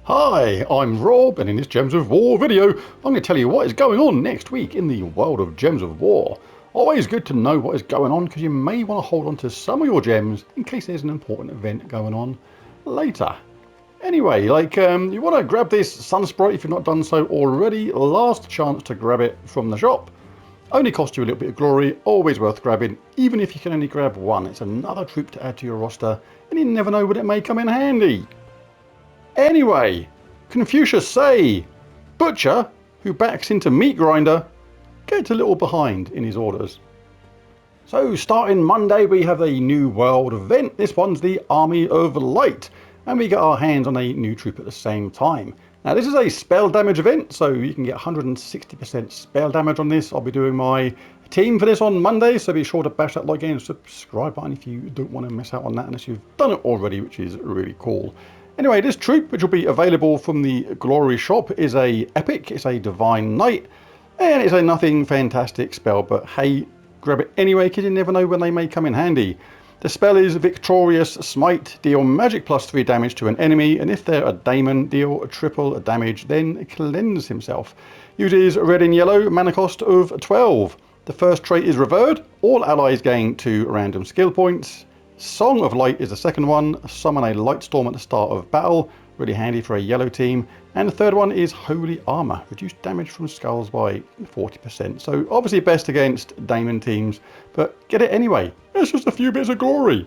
Hi, I'm Rob, and in this Gems of War video, I'm going to tell you what is going on next week in the world of Gems of War. Always good to know what is going on, because you may want to hold on to some of your gems in case there's an important event going on later. Anyway, you want to grab this Sun Sprite if you've not done so already. Last chance to grab it from the shop. Only cost you a little bit of glory, always worth grabbing, even if you can only grab one. It's another troop to add to your roster, and you never know when it may come in handy. Anyway, Confucius say, Butcher, who backs into Meat Grinder, gets a little behind in his orders. So starting Monday we have a new world event. This one's the Army of Light, and we get our hands on a new troop at the same time. Now this is a spell damage event, so you can get 160% spell damage on this. I'll be doing my team for this on Monday, so be sure to bash that like and subscribe button if you don't want to miss out on that unless you've done it already, which is really cool. Anyway, this troop, which will be available from the Glory shop, is a epic. It's a Divine Knight, and it's a nothing fantastic spell, but hey, grab it anyway because you never know when they may come in handy. The spell is Victorious Smite. Deal magic +3 damage to an enemy, and if they're a daemon, deal triple damage, then cleanse himself. Uses red and yellow, mana cost of 12. The first trait is Revered. All allies gain 2 random skill points. Song of Light is the second one. Summon a Light Storm at the start of battle. Really handy for a yellow team. And the third one is Holy Armor. Reduce damage from skulls by 40%. So obviously best against Daemon teams, but get it anyway. It's just a few bits of glory.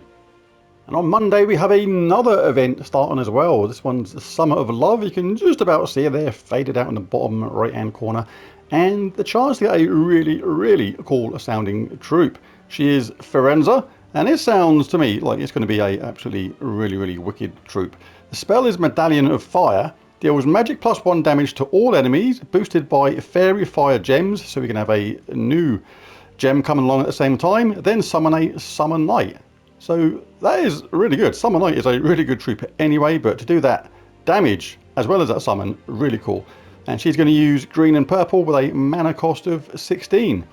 And on Monday we have another event starting as well. This one's the Summer of Love. You can just about see it there, faded out in the bottom right hand corner. And the chance to get a really cool sounding troop. She is Firenza. And it sounds to me like it's going to be a absolutely really wicked troop. The spell is Medallion of Fire. Deals magic +1 damage to all enemies, boosted by Fairy Fire gems, so we can have a new gem coming along at the same time. Then summon a Summer Knight. So that is really good. Summer Knight is a really good troop anyway, but to do that damage as well as that summon, really cool. And she's going to use green and purple with a mana cost of 16.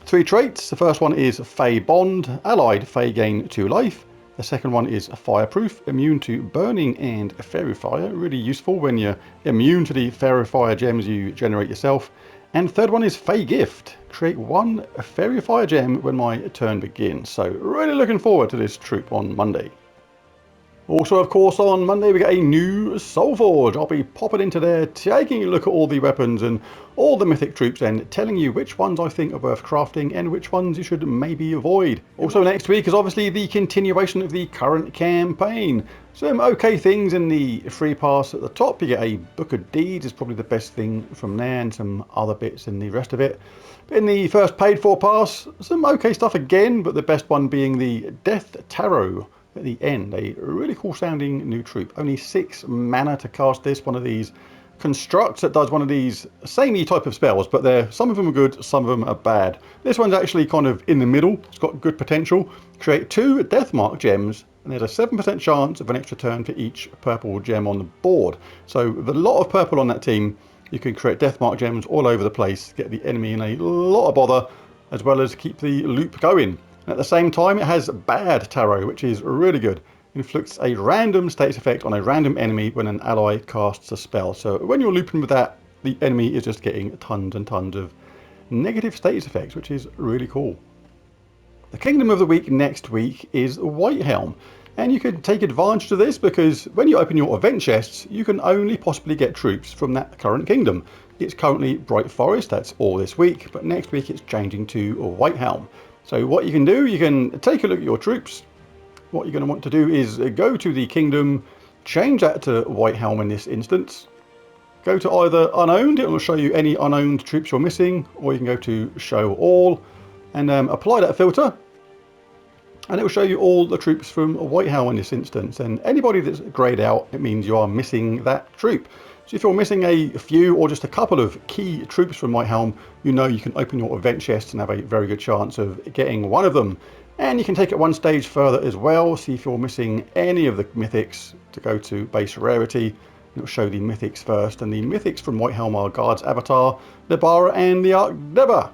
3 traits. The first one is Fey Bond. Allied, Fey gain 2 life. The second one is Fireproof, immune to burning and fairy fire. Really useful when you're immune to the fairy fire gems you generate yourself. And the third one is Fey Gift. Create 1 fairy fire gem when my turn begins. So really looking forward to this troop on Monday. Also, of course, on Monday we get a new Soulforge. I'll be popping into there, taking a look at all the weapons and all the mythic troops and telling you which ones I think are worth crafting and which ones you should maybe avoid. Also next week is obviously the continuation of the current campaign. Some okay things in the free pass at the top. You get a Book of Deeds, is probably the best thing from there, and some other bits in the rest of it. But in the first paid for pass, some okay stuff again, but the best one being the Death Tarot. At the end, a really cool sounding new troop. Only 6 mana to cast this. One of these constructs that does one of these samey type of spells, but some of them are good, some of them are bad. This one's actually kind of in the middle. It's got good potential. Create 2 Deathmark gems, and there's a 7% chance of an extra turn for each purple gem on the board. So with a lot of purple on that team, you can create Deathmark gems all over the place, get the enemy in a lot of bother, as well as keep the loop going. At the same time, it has Bad Tarot, which is really good. It inflicts a random status effect on a random enemy when an ally casts a spell. So when you're looping with that, the enemy is just getting tons and tons of negative status effects, which is really cool. The Kingdom of the Week next week is Whitehelm. And you can take advantage of this because when you open your event chests, you can only possibly get troops from that current kingdom. It's currently Bright Forest, that's all this week, but next week it's changing to Whitehelm. So what you can do, you can take a look at your troops. What you're going to want to do is go to the kingdom, change that to Whitehelm in this instance. Go to either unowned, it will show you any unowned troops you're missing, or you can go to show all and apply that filter. And it will show you all the troops from Whitehelm in this instance. And anybody that's greyed out, it means you are missing that troop. So if you're missing a few or just a couple of key troops from Whitehelm, you know you can open your event chest and have a very good chance of getting one of them. And you can take it one stage further as well. See if you're missing any of the mythics, to go to base rarity. It'll show the mythics first. And the mythics from Whitehelm are Guard's Avatar, Nebara and the Arkdeba.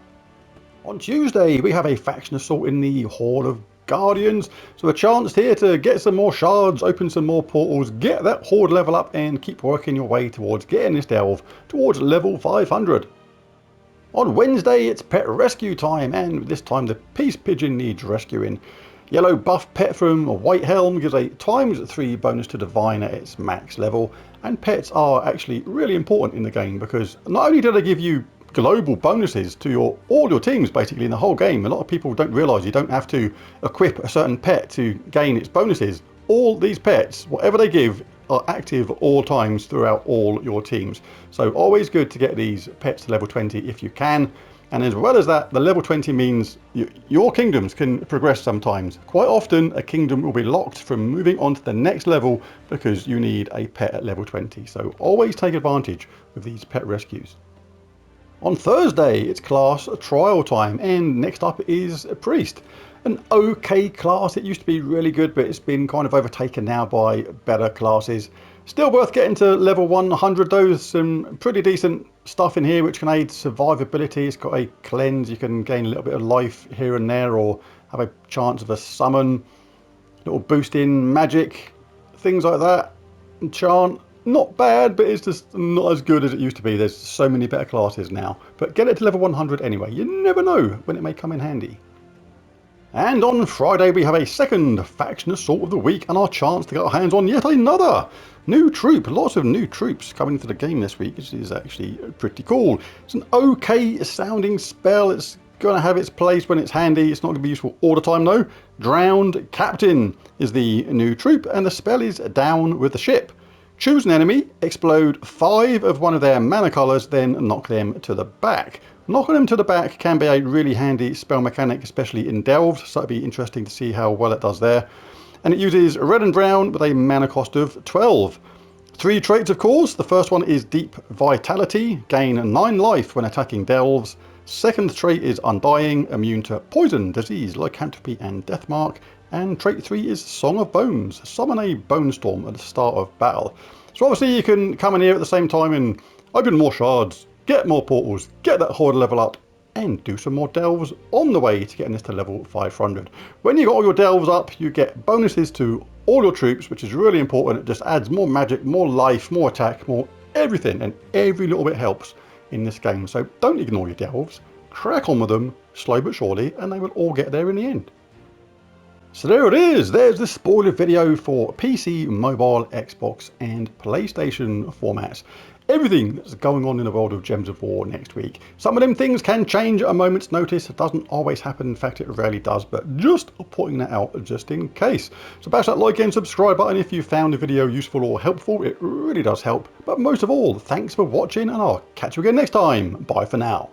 On Tuesday, we have a faction assault in the Hall of Guardians. So a chance here to get some more shards, open some more portals, get that horde level up and keep working your way towards getting this delve towards level 500. On Wednesday it's pet rescue time, and this time the peace pigeon needs rescuing. Yellow buff pet from White Helm gives a ×3 bonus to divine at its max level, and pets are actually really important in the game because not only do they give you global bonuses to all your teams basically in the whole game. A lot of people don't realise you don't have to equip a certain pet to gain its bonuses. All these pets, whatever they give, are active all times throughout all your teams. So always good to get these pets to level 20 if you can. And as well as that, the level 20 means your kingdoms can progress sometimes. Quite often a kingdom will be locked from moving on to the next level because you need a pet at level 20. So always take advantage of these pet rescues. On Thursday, it's class trial time, and next up is a priest. An okay class. It used to be really good, but it's been kind of overtaken now by better classes. Still worth getting to level 100 though. There's some pretty decent stuff in here which can aid survivability. It's got a cleanse. You can gain a little bit of life here and there, or have a chance of a summon. Little boost in magic, things like that. Enchant. Not bad, but it's just not as good as it used to be. There's so many better classes now. But get it to level 100 anyway. You never know when it may come in handy. And on Friday we have a second faction assault of the week and our chance to get our hands on yet another new troop. Lots of new troops coming into the game this week, which is actually pretty cool. It's an okay sounding spell. It's going to have its place when it's handy. It's not going to be useful all the time though. Drowned Captain is the new troop, and the spell is down with the ship. Choose an enemy, explode 5 of one of their mana colours, then knock them to the back. Knocking them to the back can be a really handy spell mechanic, especially in Delved, so it'd be interesting to see how well it does there. And it uses red and brown with a mana cost of 12. 3 traits of course. The first one is Deep Vitality, gain 9 life when attacking Delves. Second trait is Undying, immune to poison, disease, lycanthropy and deathmark. And trait 3 is Song of Bones, summon a bone storm at the start of battle. So obviously you can come in here at the same time and open more shards, get more portals, get that horde level up, and do some more delves on the way to getting this to level 500. When you got all your delves up, you get bonuses to all your troops, which is really important. It just adds more magic, more life, more attack, more everything, and every little bit helps in this game. So don't ignore your delves, crack on with them, slow but surely, and they will all get there in the end. So there it is, there's the spoiler video for PC, mobile, Xbox and PlayStation formats. Everything that's going on in the world of Gems of War next week. Some of them things can change at a moment's notice. It doesn't always happen, in fact it rarely does, but just putting that out just in case. So bash that like and subscribe button if you found the video useful or helpful. It really does help. But most of all, thanks for watching and I'll catch you again next time. Bye for now.